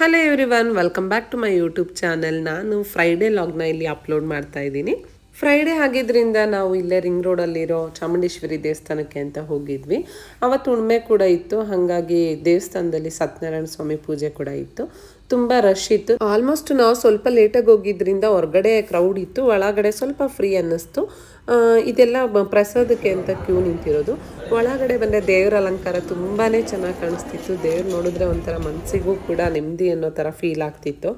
Hello everyone, welcome back to my YouTube channel. ನಾನು Friday ಲಾಗ್ನ ಇಲ್ಲಿ ಅಪ್ಲೋಡ್ ಮಾಡ್ತಾ ಇದ್ದೀನಿ. ಫ್ರೈಡೇ ಆಗಿದ್ದರಿಂದ ನಾವು ಇಲ್ಲೇ ರಿಂಗ್ ರೋಡಲ್ಲಿರೋ ಚಾಮುಂಡೇಶ್ವರಿ ದೇವಸ್ಥಾನಕ್ಕೆ ಅಂತ ಹೋಗಿದ್ವಿ. ಅವತ್ತು ಉಣ್ಮೆ ಕೂಡ ಇತ್ತು, ಹಾಗಾಗಿ ದೇವಸ್ಥಾನದಲ್ಲಿ ಸತ್ಯನಾರಾಯಣ ಸ್ವಾಮಿ ಪೂಜೆ ಕೂಡ ಇತ್ತು. ತುಂಬ ರಶ್ ಇತ್ತು. ಆಲ್ಮೋಸ್ಟ್ ನಾವು ಸ್ವಲ್ಪ ಲೇಟಾಗಿ ಹೋಗಿದ್ರಿಂದ ಹೊರಗಡೆ ಕ್ರೌಡ್ ಇತ್ತು, ಒಳಗಡೆ ಸ್ವಲ್ಪ ಫ್ರೀ ಅನ್ನಿಸ್ತು. ಇದೆಲ್ಲ ಪ್ರಸಾದಕ್ಕೆ ಅಂತ ಕ್ಯೂ ನಿಂತಿರೋದು. ಒಳಗಡೆ ಬಂದರೆ ದೇವರ ಅಲಂಕಾರ ತುಂಬಾ ಚೆನ್ನಾಗಿ ಕಾಣಿಸ್ತಿತ್ತು. ದೇವ್ರು ನೋಡಿದ್ರೆ ಒಂಥರ ಮನಸ್ಸಿಗೂ ಕೂಡ ನೆಮ್ಮದಿ ಅನ್ನೋ ಥರ ಫೀಲ್ ಆಗ್ತಿತ್ತು.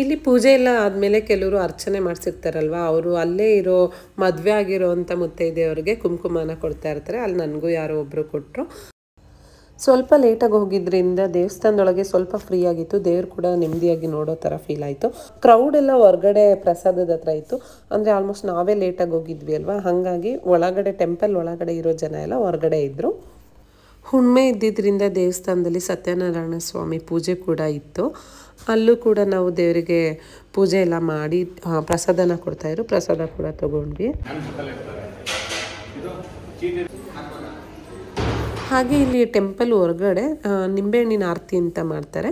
ಇಲ್ಲಿ ಪೂಜೆ ಎಲ್ಲ ಆದಮೇಲೆ ಕೆಲವರು ಅರ್ಚನೆ ಮಾಡಿಸಿರ್ತಾರಲ್ವ, ಅವರು ಅಲ್ಲೇ ಇರೋ ಮದುವೆ ಆಗಿರೋ ಅಂಥ ಮುತ್ತೈದೆಯವ್ರಿಗೆ ಕುಂಕುಮನ ಕೊಡ್ತಾ ಇರ್ತಾರೆ. ಅಲ್ಲಿ ನನಗೂ ಯಾರೋ ಒಬ್ಬರು ಕೊಟ್ಟರು. ಸ್ವಲ್ಪ ಲೇಟಾಗಿ ಹೋಗಿದ್ರಿಂದ ದೇವಸ್ಥಾನದೊಳಗೆ ಸ್ವಲ್ಪ ಫ್ರೀ ಆಗಿತ್ತು. ದೇವ್ರು ಕೂಡ ನೆಮ್ಮದಿಯಾಗಿ ನೋಡೋ ಥರ ಫೀಲ್ ಆಯಿತು. ಕ್ರೌಡ್ ಎಲ್ಲ ಹೊರಗಡೆ ಪ್ರಸಾದದ ಹತ್ರ ಇತ್ತು. ಅಂದರೆ ಆಲ್ಮೋಸ್ಟ್ ನಾವೇ ಲೇಟಾಗಿ ಹೋಗಿದ್ವಿ ಅಲ್ವಾ, ಹಾಗಾಗಿ ಒಳಗಡೆ ಟೆಂಪಲ್ ಒಳಗಡೆ ಇರೋ ಜನ ಎಲ್ಲ ಹೊರಗಡೆ ಇದ್ದರು. ಹುಣ್ಮೆ ಇದ್ದಿದ್ದರಿಂದ ದೇವಸ್ಥಾನದಲ್ಲಿ ಸತ್ಯನಾರಾಯಣ ಸ್ವಾಮಿ ಪೂಜೆ ಕೂಡ ಇತ್ತು. ಅಲ್ಲೂ ಕೂಡ ನಾವು ದೇವರಿಗೆ ಪೂಜೆ ಎಲ್ಲ ಮಾಡಿ ಪ್ರಸಾದನ ಕೊಡ್ತಾಯಿದ್ರು. ಪ್ರಸಾದ ಕೂಡ ತಗೊಂಡ್ವಿ. ಹಾಗೆ ಇಲ್ಲಿ ಟೆಂಪಲ್ ಹೊರಗಡೆ ನಿಂಬೆಹಣ್ಣಿನ ಆರತಿ ಅಂತ ಮಾಡ್ತಾರೆ.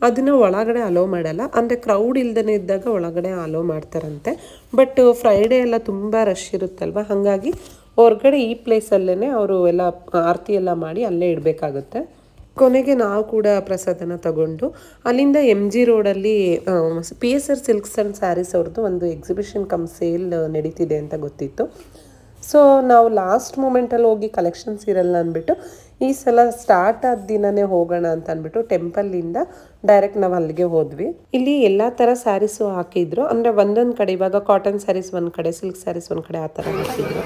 ಅದನ್ನು ಒಳಗಡೆ ಅಲೋ ಮಾಡಲ್ಲ, ಅಂದರೆ ಕ್ರೌಡ್ ಇಲ್ದೇ ಇದ್ದಾಗ ಒಳಗಡೆ ಅಲೋ ಮಾಡ್ತಾರಂತೆ. ಬಟ್ ಫ್ರೈಡೇ ಎಲ್ಲ ತುಂಬ ರಶ್ ಇರುತ್ತಲ್ವ, ಹಾಗಾಗಿ ಹೊರಗಡೆ ಈ ಪ್ಲೇಸಲ್ಲೇ ಅವರು ಎಲ್ಲ ಆರತಿ ಎಲ್ಲ ಮಾಡಿ ಅಲ್ಲೇ ಇಡಬೇಕಾಗುತ್ತೆ. ಕೊನೆಗೆ ನಾವು ಕೂಡ ಪ್ರಸಾದನ ತಗೊಂಡು ಅಲ್ಲಿಂದ MG ರೋಡಲ್ಲಿ PSR ಸಿಲ್ಕ್ಸ್ ಆ್ಯಂಡ್ ಸ್ಯಾರೀಸ್ ಅವ್ರದ್ದು ಒಂದು ಎಕ್ಸಿಬಿಷನ್ ಕಮ್ ಸೇಲ್ ನಡೀತಿದೆ ಅಂತ ಗೊತ್ತಿತ್ತು. ಸೊ ನಾವು ಲಾಸ್ಟ್ ಮೂಮೆಂಟಲ್ಲಿ ಹೋಗಿ ಕಲೆಕ್ಷನ್ಸ್ ಇರಲ್ಲ ಅಂದ್ಬಿಟ್ಟು ಈ ಸಲ ಸ್ಟಾರ್ಟ್ ಆದ ದಿನವೇ ಹೋಗೋಣ ಅಂತ ಅಂದ್ಬಿಟ್ಟು ಟೆಂಪಲ್ಲಿಂದ ಡೈರೆಕ್ಟ್ ನಾವು ಅಲ್ಲಿಗೆ ಹೋದ್ವಿ. ಇಲ್ಲಿ ಎಲ್ಲ ಥರ ಸ್ಯಾರೀಸು ಹಾಕಿದ್ರು, ಅಂದರೆ ಒಂದೊಂದು ಕಡೆ ಇವಾಗ ಕಾಟನ್ ಸ್ಯಾರೀಸ್ ಒಂದು ಕಡೆ, ಸಿಲ್ಕ್ ಸ್ಯಾರೀಸ್ ಒಂದು ಕಡೆ, ಆ ಥರ ಹಾಕಿದ್ರು.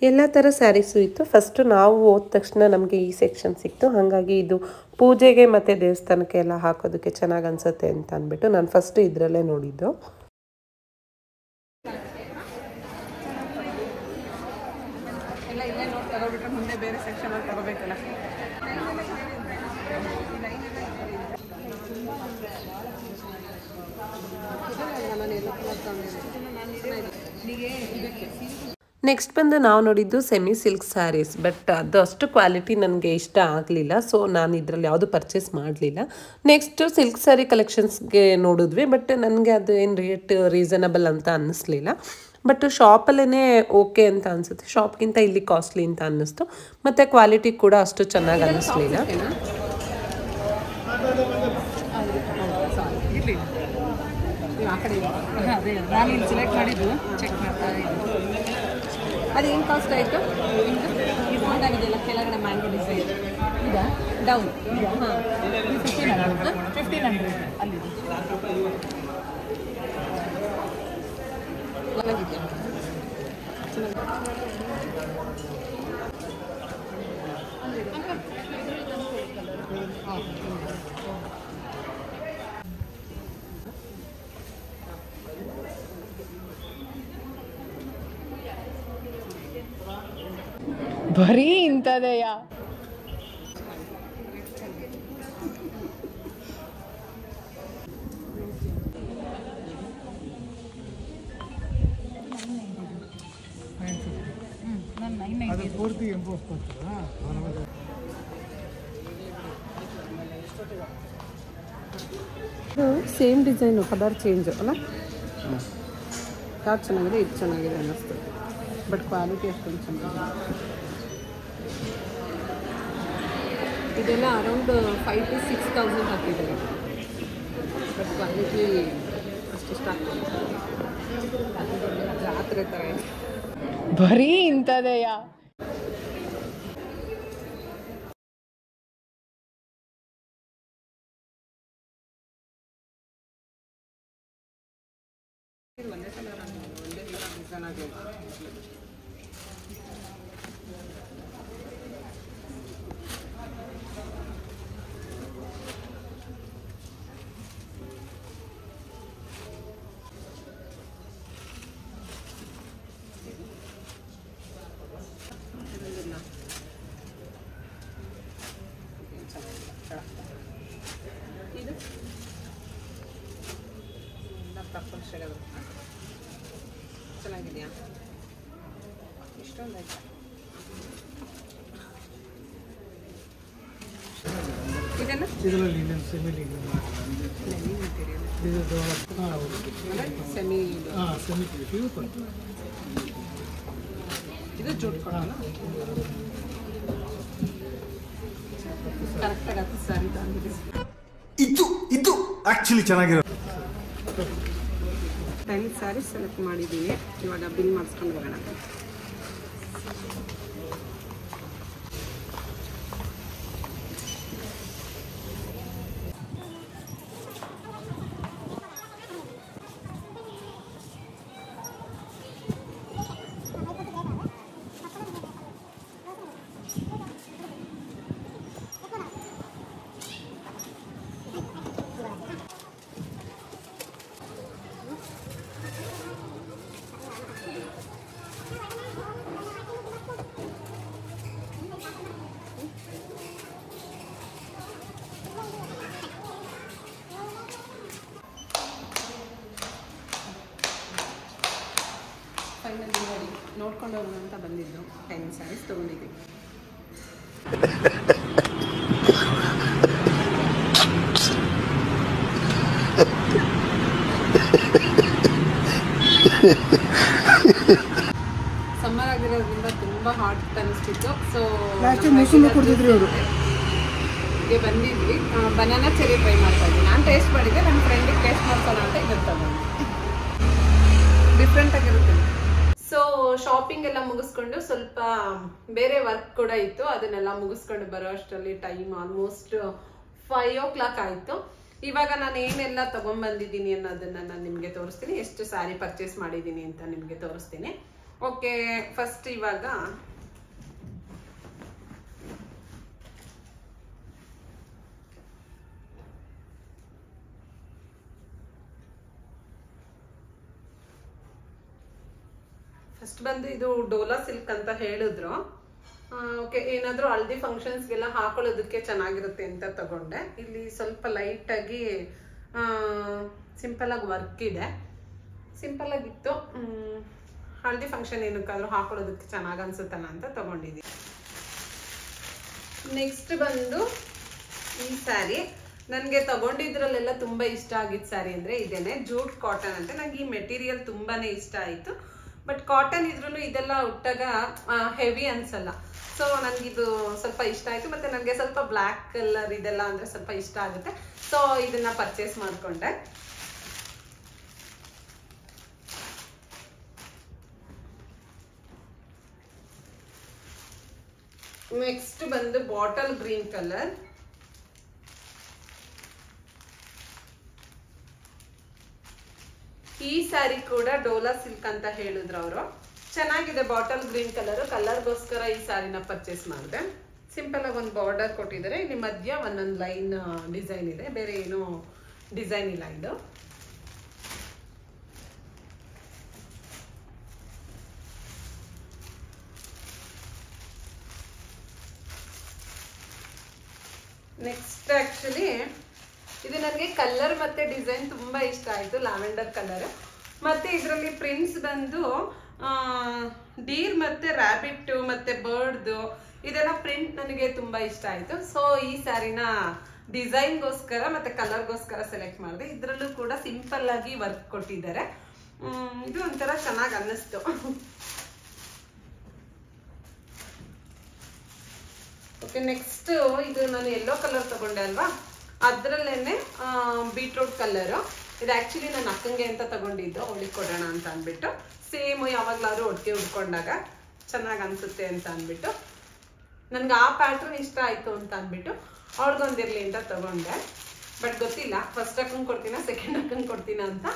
ಎಲ್ಲ ಥರ ಸ್ಯಾರೀಸು ಇತ್ತು. ಫಸ್ಟು ನಾವು ಹೋದ ತಕ್ಷಣ ನಮಗೆ ಈ ಸೆಕ್ಷನ್ ಸಿಕ್ತು. ಹಾಗಾಗಿ ಇದು ಪೂಜೆಗೆ ಮತ್ತು ದೇವಸ್ಥಾನಕ್ಕೆ ಎಲ್ಲ ಹಾಕೋದಕ್ಕೆ ಚೆನ್ನಾಗಿ ಅನಿಸುತ್ತೆ ಅಂತ ಅಂದ್ಬಿಟ್ಟು ನಾನು ಫಸ್ಟು ಇದರಲ್ಲೇ ನೋಡಿದ್ದು. ಮುಂದೆ ಬೇರೆ ಸೆಕ್ಷನ್ ತಗೋಬೇಕಲ್ಲ. ನೆಕ್ಸ್ಟ್ ಬಂದು ನಾವು ನೋಡಿದ್ದು ಸೆಮಿ ಸಿಲ್ಕ್ ಸ್ಯಾರೀಸ್. ಬಟ್ ಅದು ಅಷ್ಟು ಕ್ವಾಲಿಟಿ ನನಗೆ ಇಷ್ಟ ಆಗಲಿಲ್ಲ, ಸೊ ನಾನು ಇದರಲ್ಲಿ ಯಾವುದು ಪರ್ಚೇಸ್ ಮಾಡಲಿಲ್ಲ. ನೆಕ್ಸ್ಟು ಸಿಲ್ಕ್ ಸ್ಯಾರಿ ಕಲೆಕ್ಷನ್ಸ್ಗೆ ನೋಡಿದ್ವಿ, ಬಟ್ ನನಗೆ ಅದು ಏನು ರೇಟ್ ರೀಸನಬಲ್ ಅಂತ ಅನ್ನಿಸ್ಲಿಲ್ಲ. ಬಟ್ ಶಾಪಲ್ಲೇ ಓಕೆ ಅಂತ ಅನಿಸುತ್ತೆ, ಶಾಪ್ಗಿಂತ ಇಲ್ಲಿ ಕಾಸ್ಟ್ಲಿ ಅಂತ ಅನ್ನಿಸ್ತು. ಮತ್ತು ಕ್ವಾಲಿಟಿ ಕೂಡ ಅಷ್ಟು ಚೆನ್ನಾಗಿ ಅನ್ನಿಸ್ಲಿಲ್ಲ. ನಾನು ಇಲ್ಲಿ ಸೆಲೆಕ್ಟ್ ಮಾಡಿದ್ದು ಚೆಕ್ ಮಾಡ್ತಾ ಇದ್ದೀನಿ. ಅದೇನು ಕಾಸ್ಟ್ ಆಯಿತು? ಇದು ಆಗಿದೆಯಲ್ಲ ಕೆಳಗಡೆ ಮ್ಯಾಂಗೋ ಡಿಸೈನ್ ಈಗ ಡೌನ್ ಹಾಂ 1500 ಅಲ್ಲಿ ಬರೀ ಇಂಥದೆಯಾ? ಸೇಮ್ ಡಿಸೈನು, ಕಲರ್ ಚೇಂಜ್ ಅಲ್ಲ. ಯಾವ್ದು ಚೆನ್ನಾಗಿದೆ? ಇದು ಚೆನ್ನಾಗಿದೆ ಅನ್ನಿಸ್ತು, ಬಟ್ ಕ್ವಾಲಿಟಿ ಅಷ್ಟೊಂದು ಚೆನ್ನಾಗಿದೆ. ಇದೆಲ್ಲ ಅರೌಂಡ್ 5,000 to 6,000 ಹಾಕಿದ್ದಾರೆ, ಬಟ್ ಕ್ವಾಲಿಟಿ ಅಷ್ಟಿಷ್ಟ ಆಗ್ತದೆ. ಜಾತ್ರೆ ಥರ ಇದೆ. ಬರೀ ಇಂಥದೆಯಾ? ಚೆನ್ನಾಗಿದೆಯಾ? ಇಷ್ಟೊಂದು ಆಯ್ತಾ? ಇದರಲ್ಲಿ ಸೆಮಿ ಲೀಗಲ್ ಇದು ಸೆಮಿ ಸೆಮಿ ಪ್ಯೂರ್ ಕಾಟನ್ ಇದು ಜೂಟ್ ಕಾಟನ್ ಕರೆಕ್ಟಾಗಿ ಅದು ಸ್ಯಾರಿ ತಂದಿದೆ. ಇದು ಆಕ್ಚುಲಿ ಚೆನ್ನಾಗಿರೋದು. 10 ಸ್ಯಾರೀಸ್ ಸೆಲೆಕ್ಟ್ ಮಾಡಿದ್ದೀನಿ. ಇವಾಗ ಬಿಲ್ ಮಾಡಿಸ್ಕೊಂಡು ಬರೋಣ. ಫೈನಲಿ ನೋಡಿ ನೋಡ್ಕೊಂಡು ಹೋಗೋಣ ಅಂತ ಬಂದಿದ್ದು 10 ಸ್ಯಾರೀಸ್ ತೊಗೊಂಡಿದ್ದೀವಿ. ಸಮ್ಮರ್ ಆಗಿರೋದ್ರಿಂದ ತುಂಬ ಹಾಟ್ ಅನಿಸ್ತಿತ್ತು. ಸೊ ಗೆ ಬಂದಿದ್ವಿ. ಬನಾನಾ ಚೆರಿ ಟ್ರೈ ಮಾಡ್ತಾ ಇದ್ವಿ. ನಾನು ಟೇಸ್ಟ್ ಮಾಡಿದ್ದೆ, ನನ್ನ ಫ್ರೆಂಡಿಗೆ ಟೇಸ್ಟ್ ಮಾಡ್ಸೋಣ ಅಂತ ಇದನ್ನು ತಗೊಂಡು. ಡಿಫ್ರೆಂಟ್ ಆಗಿರುತ್ತೆ. ಸೊ ಶಾಪಿಂಗ್ ಎಲ್ಲ ಮುಗಿಸ್ಕೊಂಡು ಸ್ವಲ್ಪ ಬೇರೆ ವರ್ಕ್ ಕೂಡ ಇತ್ತು, ಅದನ್ನೆಲ್ಲ ಮುಗಿಸ್ಕೊಂಡು ಬರೋ ಅಷ್ಟರಲ್ಲಿ ಟೈಮ್ ಆಲ್ಮೋಸ್ಟ್ 5 o'clock ಆಯಿತು. ಇವಾಗ ನಾನು ಏನೆಲ್ಲ ತೊಗೊಂಡ್ಬಂದಿದ್ದೀನಿ ಅನ್ನೋದನ್ನ ನಾನು ನಿಮಗೆ ತೋರಿಸ್ತೀನಿ. ಎಷ್ಟು ಸ್ಯಾರಿ ಪರ್ಚೇಸ್ ಮಾಡಿದ್ದೀನಿ ಅಂತ ನಿಮಗೆ ತೋರಿಸ್ತೀನಿ. ಓಕೆ, ಫಸ್ಟ್ ಇವಾಗ ಫಸ್ಟ್ ಬಂದು ಇದು ಡೋಲಾ ಸಿಲ್ಕ್ ಅಂತ ಹೇಳಿದ್ರು. ಓಕೆ, ಏನಾದರೂ ಹಲ್ದಿ ಫಂಕ್ಷನ್ಸ್ಗೆಲ್ಲ ಹಾಕೊಳ್ಳೋದಕ್ಕೆ ಚೆನ್ನಾಗಿರುತ್ತೆ ಅಂತ ತಗೊಂಡೆ. ಇಲ್ಲಿ ಸ್ವಲ್ಪ ಲೈಟಾಗಿ ಸಿಂಪಲಾಗಿ ವರ್ಕ್ ಇದೆ, ಸಿಂಪಲಾಗಿತ್ತು. ಹಲ್ದಿ ಫಂಕ್ಷನ್ ಏನಕ್ಕಾದ್ರೂ ಹಾಕೊಳ್ಳೋದಕ್ಕೆ ಚೆನ್ನಾಗಿ ಅನ್ಸುತ್ತಲ್ಲ ಅಂತ ತಗೊಂಡಿದ್ದೀನಿ. ನೆಕ್ಸ್ಟ್ ಬಂದು ಈ ಸ್ಯಾರಿ ನನಗೆ ತಗೊಂಡಿದ್ರಲ್ಲೆಲ್ಲ ತುಂಬ ಇಷ್ಟ ಆಗಿದ್ದ ಸ್ಯಾರಿ ಅಂದರೆ ಇದೇನೆ, ಜೂಟ್ ಕಾಟನ್ ಅಂತ. ನನಗೆ ಈ ಮೆಟೀರಿಯಲ್ ತುಂಬಾ ಇಷ್ಟ ಆಯಿತು. ಬಟ್ ಕಾಟನ್ ಇದ್ರೂ ಇದೆಲ್ಲ ಉಟ್ಟಾಗ ಹೆವಿ ಅನ್ಸಲ್ಲ. ಸೊ ನನಗಿದು ಸ್ವಲ್ಪ ಇಷ್ಟ ಆಯಿತು. ಮತ್ತು ನನಗೆ ಸ್ವಲ್ಪ ಬ್ಲ್ಯಾಕ್ ಕಲರ್ ಇದೆಲ್ಲ ಅಂದರೆ ಸ್ವಲ್ಪ ಇಷ್ಟ ಆಗುತ್ತೆ. ಸೊ ಇದನ್ನು ಪರ್ಚೇಸ್ ಮಾಡಿಕೊಂಡೆ. ನೆಕ್ಸ್ಟ್ ಬಂದು ಬಾಟಲ್ ಗ್ರೀನ್ ಕಲರ್. ಈ ಸ್ಯಾರಿ ಕೂಡ ಡೋಲಾ ಸಿಲ್ಕ್ ಅಂತ ಹೇಳಿದ್ರು ಅವರು. ಚೆನ್ನಾಗಿದೆ ಬಾಟಲ್ ಗ್ರೀನ್ ಕಲರ್ಗೋಸ್ಕರ ಈ ಸ್ಯಾರಿನ ಪರ್ಚೇಸ್ ಮಾಡಿದೆ. ಸಿಂಪಲ್ ಆಗಿ ಒಂದು ಬಾರ್ಡರ್ ಕೊಟ್ಟಿದ್ದಾರೆ. ಇಲ್ಲಿ ಮಧ್ಯ ಒಂದೊಂದು ಲೈನ್ ಡಿಸೈನ್ ಇದೆ, ಬೇರೆ ಏನೂ ಡಿಸೈನ್ ಇಲ್ಲ ಇದು. ನೆಕ್ಸ್ಟ್ ಆಕ್ಚುಲಿ ಇದು ನನಗೆ ಕಲರ್ ಮತ್ತೆ ಡಿಸೈನ್ ತುಂಬಾ ಇಷ್ಟ ಆಯಿತು, ಲ್ಯಾವೆಂಡರ್ ಕಲರ್. ಮತ್ತೆ ಇದರಲ್ಲಿ ಪ್ರಿಂಟ್ಸ್ ಬಂದು ಡೀರ್ ಮತ್ತೆ ರ್ಯಾಬಿಟ್ ಮತ್ತೆ ಬರ್ಡ್ದು ಇದೆಲ್ಲ ಪ್ರಿಂಟ್ ನನಗೆ ತುಂಬಾ ಇಷ್ಟ ಆಯಿತು. ಸೊ ಈ ಸ್ಯಾರಿನ ಡಿಸೈನ್ಗೋಸ್ಕರ ಮತ್ತೆ ಕಲರ್ಗೋಸ್ಕರ ಸೆಲೆಕ್ಟ್ ಮಾಡಿದೆ. ಇದರಲ್ಲೂ ಕೂಡ ಸಿಂಪಲ್ ಆಗಿ ವರ್ಕ್ ಕೊಟ್ಟಿದ್ದಾರೆ. ಇದು ಒಂಥರ ಚೆನ್ನಾಗಿ ಅನ್ನಿಸ್ತು. ಓಕೆ, ನೆಕ್ಸ್ಟ್ ಇದು ನಾನು ಯೆಲ್ಲೋ ಕಲರ್ ತಗೊಂಡೆ ಅಲ್ವಾ, ಅದರಲ್ಲೇನೆ ಬೀಟ್ರೂಟ್ ಕಲರು. ಇದು ಆ್ಯಕ್ಚುಲಿ ನಾನು ಅಕ್ಕಂಗೆ ಅಂತ ತಗೊಂಡಿದ್ದು, ಅವಳಿಗೆ ಕೊಡೋಣ ಅಂತ ಅಂದ್ಬಿಟ್ಟು. ಸೇಮ್ ಯಾವಾಗಲಾದ್ರೂ ಒಟ್ಟಿಗೆ ಉಟ್ಕೊಂಡಾಗ ಚೆನ್ನಾಗಿ ಅನಿಸುತ್ತೆ ಅಂತ ಅಂದ್ಬಿಟ್ಟು, ನನಗೆ ಆ ಪ್ಯಾಟ್ರನ್ ಇಷ್ಟ ಆಯಿತು ಅಂತ ಅಂದ್ಬಿಟ್ಟು ಅವ್ಳಿಗೊಂದಿರಲಿ ಅಂತ ತಗೊಂಡೆ. ಬಟ್ ಗೊತ್ತಿಲ್ಲ ಫಸ್ಟ್ ಅಕ್ಕಂಗೆ ಕೊಡ್ತೀನ ಸೆಕೆಂಡ್ ಅಕ್ಕಂಗೆ ಕೊಡ್ತೀನ ಅಂತ.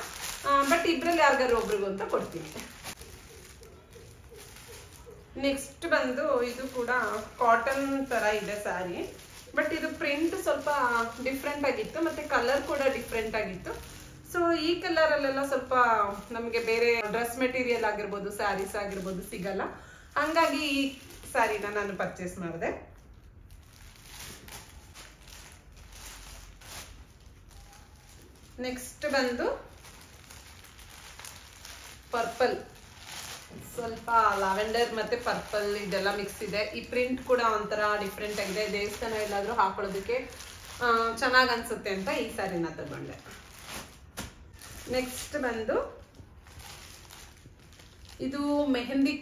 ಬಟ್ ಇಬ್ಬರಲ್ಲಿ ಯಾರಿಗಾರು ಒಬ್ರಿಗೂ ಅಂತ ಕೊಡ್ತೀನಿ. ನೆಕ್ಸ್ಟ್ ಬಂದು ಇದು ಕೂಡ ಕಾಟನ್ ಥರ ಇದೆ ಸ್ಯಾರಿ. ಬಟ್ ಇದು ಪ್ರಿಂಟ್ ಸ್ವಲ್ಪ ಡಿಫ್ರೆಂಟ್ ಆಗಿತ್ತು, ಮತ್ತೆ ಕಲರ್ ಕೂಡ ಡಿಫ್ರೆಂಟ್ ಆಗಿತ್ತು. ಸೊ ಈ ಕಲರಲ್ಲೆಲ್ಲ ಸ್ವಲ್ಪ ನಮಗೆ ಬೇರೆ ಡ್ರೆಸ್ ಮೆಟೀರಿಯಲ್ ಆಗಿರ್ಬೋದು, ಸ್ಯಾರೀಸ್ ಆಗಿರ್ಬೋದು ಸಿಗಲ್ಲ. ಹಂಗಾಗಿ ಈ ಸ್ಯಾರಿನ ನಾನು ಪರ್ಚೇಸ್ ಮಾಡಿದೆ. ನೆಕ್ಸ್ಟ್ ಬಂದು ಪರ್ಪಲ್, ಸ್ವಲ್ಪ ಲ್ಯಾವೆಂಡರ್ ಮತ್ತೆ ಪರ್ಪಲ್ ಇದೆಲ್ಲ ಮಿಕ್ಸ್ ಇದೆ. ಈ ಪ್ರಿಂಟ್ ಕೂಡ ಒಂಥರ ಡಿಫ್ರೆಂಟ್ ಆಗಿದೆ. ದೇವಸ್ಥಾನ ಎಲ್ಲಾದ್ರೂ ಹಾಕೊಳ್ಳೋದಕ್ಕೆ ಚೆನ್ನಾಗಿ ಅನ್ಸುತ್ತೆ ಅಂತ ಈ ಸ್ಯಾರಿನ ತಗೊಂಡೆ. ನೆಕ್ಸ್ಟ್ ಬಂದು ಇದು ಮೆಹಂದಿ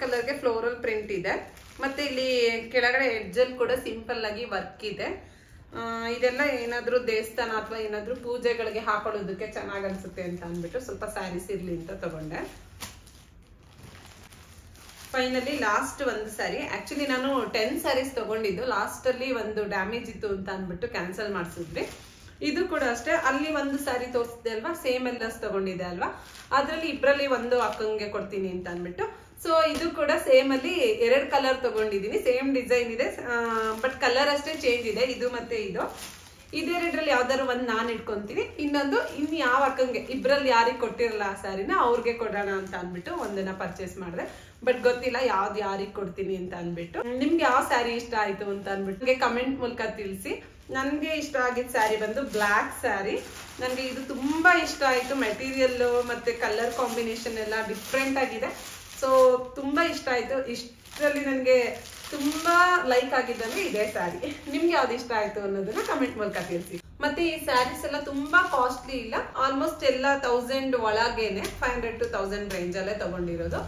ಕಲರ್ಗೆ ಫ್ಲೋರಲ್ ಪ್ರಿಂಟ್ ಇದೆ. ಮತ್ತೆ ಇಲ್ಲಿ ಕೆಳಗಡೆ ಎಡ್ಜಲ್ಲಿ ಕೂಡ ಸಿಂಪಲ್ ಆಗಿ ವರ್ಕ್ ಇದೆ. ಇದೆಲ್ಲ ಏನಾದ್ರೂ ದೇವಸ್ಥಾನ ಅಥವಾ ಏನಾದ್ರೂ ಪೂಜೆಗಳಿಗೆ ಹಾಕೊಳ್ಳೋದಕ್ಕೆ ಚೆನ್ನಾಗಿ ಅನ್ಸುತ್ತೆ ಅಂತ ಅಂದ್ಬಿಟ್ಟು ಸ್ವಲ್ಪ ಸ್ಯಾರೀಸ್ ಇರ್ಲಿ ಅಂತ ತಗೊಂಡೆ. ಫೈನಲಿ ಲಾಸ್ಟ್ ಒಂದು ಸ್ಯಾರಿ, ಆಕ್ಚುಲಿ ನಾನು 10 ಸ್ಯಾರೀಸ್ ತಗೊಂಡಿದ್ದು, ಲಾಸ್ಟ್ ಅಲ್ಲಿ ಒಂದು ಡ್ಯಾಮೇಜ್ ಇತ್ತು ಅಂತ ಅಂದ್ಬಿಟ್ಟು ಕ್ಯಾನ್ಸಲ್ ಮಾಡಿಸಿದ್ವಿ. ಇದು ಕೂಡ ಅಷ್ಟೇ, ಅಲ್ಲಿ ಒಂದು ಸ್ಯಾರಿ ತೋರಿಸಿದೆ ಅಲ್ವಾ, ಸೇಮ್ ಎಲ್ಲಸ್ ತಗೊಂಡಿದೆ ಅಲ್ವಾ, ಅದ್ರಲ್ಲಿ ಇಬ್ಬರಲ್ಲಿ ಒಂದು ಅಕ್ಕಂಗೆ ಕೊಡ್ತೀನಿ ಅಂತ ಅಂದ್ಬಿಟ್ಟು. ಸೊ ಇದು ಕೂಡ ಸೇಮ್ ಅಲ್ಲಿ 2 ಕಲರ್ ತಗೊಂಡಿದ್ದೀನಿ, ಸೇಮ್ ಡಿಸೈನ್ ಇದೆ, ಬಟ್ ಕಲರ್ ಅಷ್ಟೇ ಚೇಂಜ್ ಇದೆ, ಇದು ಮತ್ತೆ ಇದು. ಇದೆರಡರಲ್ಲಿ ಯಾವ್ದಾದ್ರು ಒಂದು ನಾನು ಇಟ್ಕೊಂತೀನಿ, ಇನ್ನೊಂದು ಇನ್ನು ಯಾವ ಅಕ್ಕಂಗೆ ಇಬ್ಬರಲ್ಲಿ ಯಾರಿಗೆ ಕೊಟ್ಟಿರಲ್ಲ ಆ ಸ್ಯಾರಿನ ಅವ್ರಿಗೆ ಕೊಡೋಣ ಅಂತ ಅಂದ್ಬಿಟ್ಟು ಒಂದನ್ನ ಪರ್ಚೇಸ್ ಮಾಡಿದೆ. ಬಟ್ ಗೊತ್ತಿಲ್ಲ ಯಾವ್ದು ಯಾರಿಗೆ ಕೊಡ್ತೀನಿ ಅಂತ ಅಂದ್ಬಿಟ್ಟು. ನಿಮ್ಗೆ ಯಾವ ಸ್ಯಾರಿ ಇಷ್ಟ ಆಯ್ತು ಅಂತ ಅಂದ್ಬಿಟ್ಟು ನನಗೆ ಕಮೆಂಟ್ ಮೂಲಕ ತಿಳಿಸಿ. ನನಗೆ ಇಷ್ಟ ಆಗಿದ್ದ ಸ್ಯಾರಿ ಬಂದು ಬ್ಲ್ಯಾಕ್ ಸ್ಯಾರಿ. ನನಗೆ ಇದು ತುಂಬಾ ಇಷ್ಟ ಆಯ್ತು, ಮೆಟೀರಿಯಲ್ ಮತ್ತೆ ಕಲರ್ ಕಾಂಬಿನೇಷನ್ ಎಲ್ಲ ಡಿಫ್ರೆಂಟ್ ಆಗಿದೆ. ಸೊ ತುಂಬಾ ಇಷ್ಟ ಆಯ್ತು. ಇಷ್ಟರಲ್ಲಿ ನನಗೆ ತುಂಬಾ ಲೈಕ್ ಆಗಿದ್ದಂದ್ರೆ ಇದೇ ಸ್ಯಾರಿ. ನಿಮ್ಗೆ ಯಾವ್ದು ಇಷ್ಟ ಆಯ್ತು ಅನ್ನೋದನ್ನ ಕಮೆಂಟ್ ಮೂಲಕ ತಿಳಿಸಿ. ಮತ್ತೆ ಈ ಸ್ಯಾರೀಸ್ ಎಲ್ಲ ತುಂಬಾ ಕಾಸ್ಟ್ಲಿ ಇಲ್ಲ, ಆಲ್ಮೋಸ್ಟ್ ಎಲ್ಲ 1000 ಒಳಗೇನೆ, 500 to 1000 ರೇಂಜ್ ಅಲ್ಲೇ ತಗೊಂಡಿರೋದು.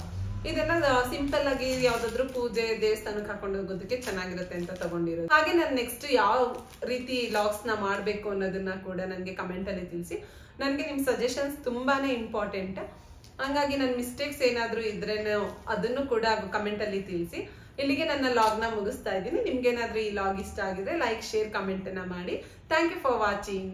ಇದೆಲ್ಲ ಸಿಂಪಲ್ ಆಗಿ ಯಾವ್ದಾದ್ರು ಪೂಜೆ ದೇವಸ್ಥಾನಕ್ಕೆ ಹಾಕೊಂಡು ಹೋಗೋದಕ್ಕೆ ಚೆನ್ನಾಗಿರುತ್ತೆ ಅಂತ ತಗೊಂಡಿರೋದು. ಹಾಗೆ ನಾನು ನೆಕ್ಸ್ಟ್ ಯಾವ ರೀತಿ ಲಾಗ್ಸ್ ನ ಮಾಡ್ಬೇಕು ಅನ್ನೋದನ್ನ ಕೂಡ ನನಗೆ ಕಮೆಂಟ್ ಅಲ್ಲಿ ತಿಳಿಸಿ. ನನಗೆ ನಿಮ್ ಸಜೆಷನ್ಸ್ ತುಂಬಾನೇ ಇಂಪಾರ್ಟೆಂಟ್. ಹಂಗಾಗಿ ನನ್ನ ಮಿಸ್ಟೇಕ್ಸ್ ಏನಾದ್ರು ಇದ್ರೆ ಅದನ್ನು ಕೂಡ ಕಮೆಂಟ್ ಅಲ್ಲಿ ತಿಳಿಸಿ. ಇಲ್ಲಿಗೆ ನನ್ನ ಲಾಗ್ ನ ಮುಗಿಸ್ತಾ ಇದ್ದೀನಿ. ನಿಮ್ಗೆ ಏನಾದ್ರೂ ಈ ಲಾಗ್ ಇಷ್ಟ ಆಗಿದ್ರೆ ಲೈಕ್, ಶೇರ್, ಕಮೆಂಟ್ ಅನ್ನ ಮಾಡಿ. Thank you for watching.